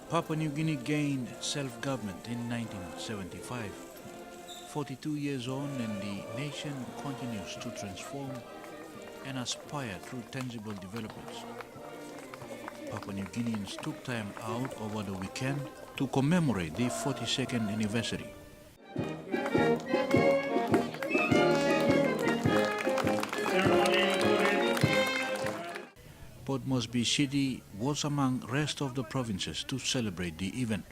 Papua New Guinea gained self-government in 1975. 42 years on and the nation continues to transform and aspire through tangible developments. Papua New Guineans took time out over the weekend to commemorate the 42nd anniversary. Port Moresby City was among rest of the provinces to celebrate the event.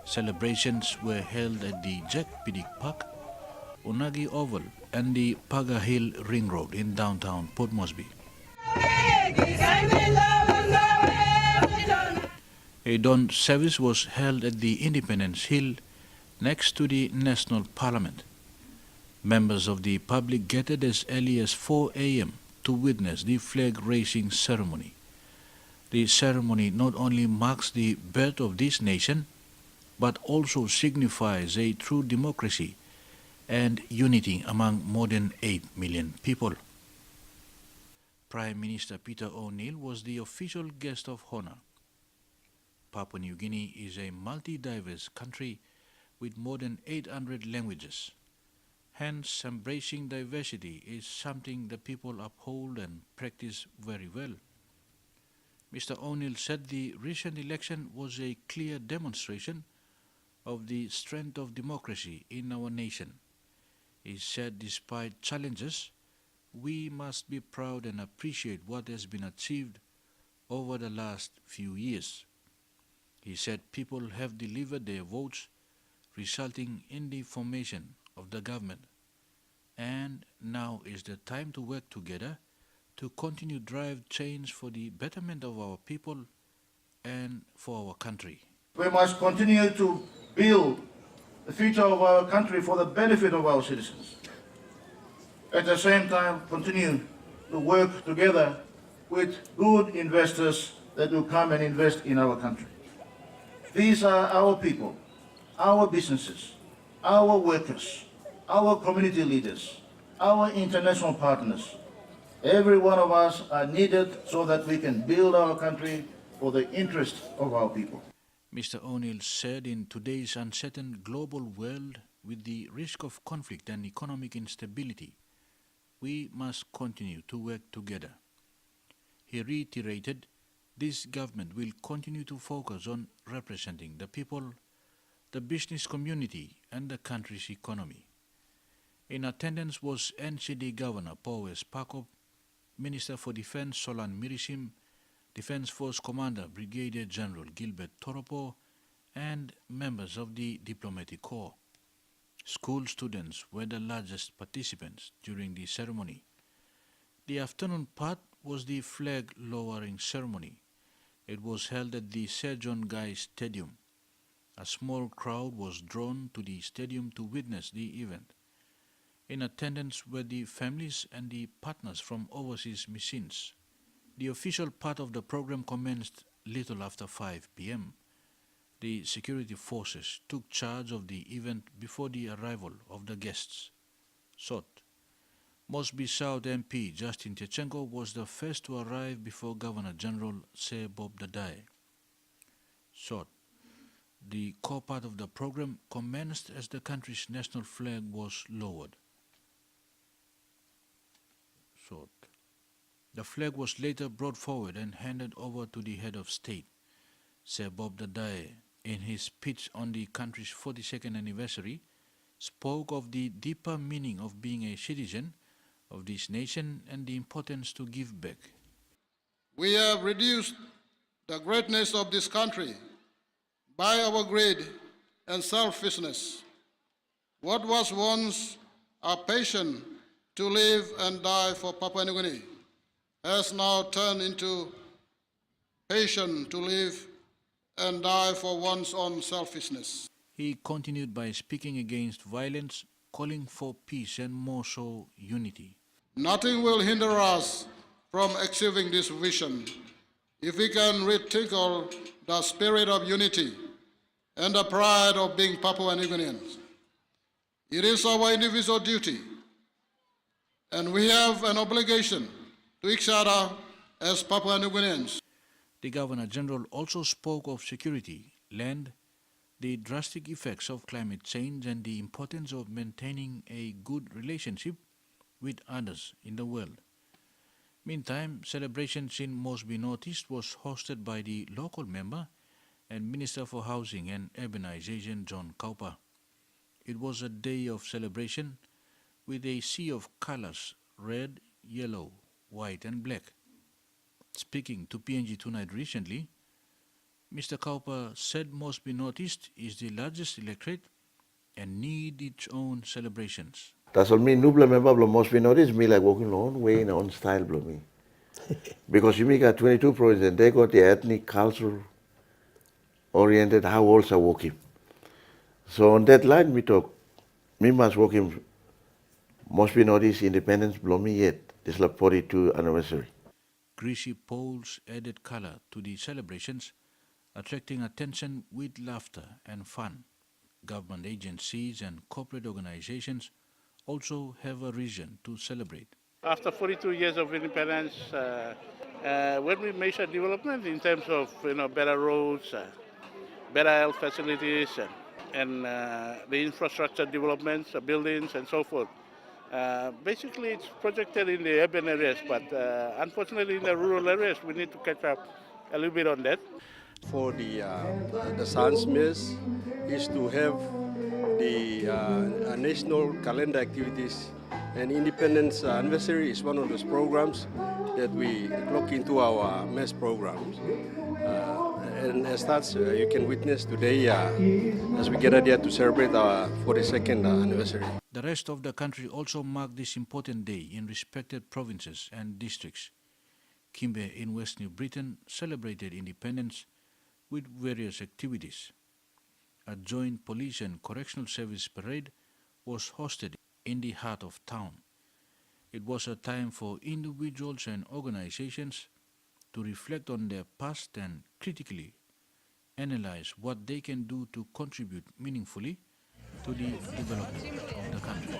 Celebrations were held at the Jack Piddick Park, Unagi Oval and the Paga Hill Ring Road in downtown Port Moresby. A dawn service was held at the Independence Hill next to the National Parliament. Members of the public gathered as early as 4 a.m. to witness the flag-raising ceremony. The ceremony not only marks the birth of this nation, but also signifies a true democracy and unity among more than 8 million people. Prime Minister Peter O'Neill was the official guest of honor. Papua New Guinea is a multi-diverse country with more than 800 languages. Hence, embracing diversity is something the people uphold and practice very well. Mr. O'Neill said the recent election was a clear demonstration of the strength of democracy in our nation. He said despite challenges, we must be proud and appreciate what has been achieved over the last few years. He said people have delivered their votes, resulting in the formation of the government. And now is the time to work together to continue drive change for the betterment of our people and for our country. We must continue to build the future of our country for the benefit of our citizens. At the same time, continue to work together with good investors that will come and invest in our country. These are our people, our businesses, our workers, our community leaders, our international partners. Every one of us are needed so that we can build our country for the interest of our people. Mr. O'Neill said in today's uncertain global world with the risk of conflict and economic instability, we must continue to work together. He reiterated this government will continue to focus on representing the people, the business community and the country's economy. In attendance was NCD Governor Paul Pakop, Minister for Defense Solan Mirisim, Defense Force Commander Brigadier General Gilbert Toropo, and members of the Diplomatic Corps. School students were the largest participants during the ceremony. The afternoon part was the flag lowering ceremony. It was held at the Sir John Guy Stadium. A small crowd was drawn to the stadium to witness the event. In attendance were the families and the partners from overseas missions. The official part of the program commenced little after 5 p.m. The security forces took charge of the event before the arrival of the guests. SOT. Moresby South MP Justin Tchenko was the first to arrive before Governor General Sir Bob Dadai. SOT. The core part of the program commenced as the country's national flag was lowered. SOT. The flag was later brought forward and handed over to the head of state. Sir Bob Dadai, in his speech on the country's 42nd anniversary, spoke of the deeper meaning of being a citizen of this nation and the importance to give back. We have reduced the greatness of this country by our greed and selfishness. What was once our passion to live and die for Papua New Guinea has now turned into passion to live and die for one's own selfishness. He continued by speaking against violence, calling for peace and more so unity. Nothing will hinder us from achieving this vision if we can rekindle the spirit of unity and the pride of being Papua New Guineans. It is our individual duty, and we have an obligation to each other as Papua New Guineans. The Governor General also spoke of security, land, the drastic effects of climate change, and the importance of maintaining a good relationship with others in the world. Meantime, celebrations in Mosby Northeast was hosted by the local member and Minister for Housing and Urbanization John Kaupa. It was a day of celebration with a sea of colors: red, yellow, white, and black. Speaking to PNG Tonight recently, Mr. Kaupa said Mosby Northeast is the largest electorate and need its own celebrations. Tas al mi nubla me bablo Mosby Northeast me like walking on way in on style blow me. Because you got 22 provinces and they got the ethnic, cultural oriented how also walking. So on that line we talk, me must walk him Mosby Northeast independence blow me yet. This is like 42 anniversary. Greasy poles added color to the celebrations, attracting attention with laughter and fun. Government agencies and corporate organizations also have a reason to celebrate. After 42 years of independence, when we measure development in terms of better roads, better health facilities, and the infrastructure developments, buildings, and so forth, basically it's projected in the urban areas, but unfortunately in the rural areas we need to catch up a little bit on that. For the Science Mills is to have the national calendar activities, and Independence Anniversary is one of those programs that we look into our MES programs. And as such, you can witness today as we gather here to celebrate our 42nd anniversary. The rest of the country also marked this important day in respected provinces and districts. Kimbe in West New Britain celebrated independence with various activities. A joint police and correctional service parade was hosted in the heart of town. It was a time for individuals and organizations to reflect on their past and critically analyze what they can do to contribute meaningfully to the development of the country.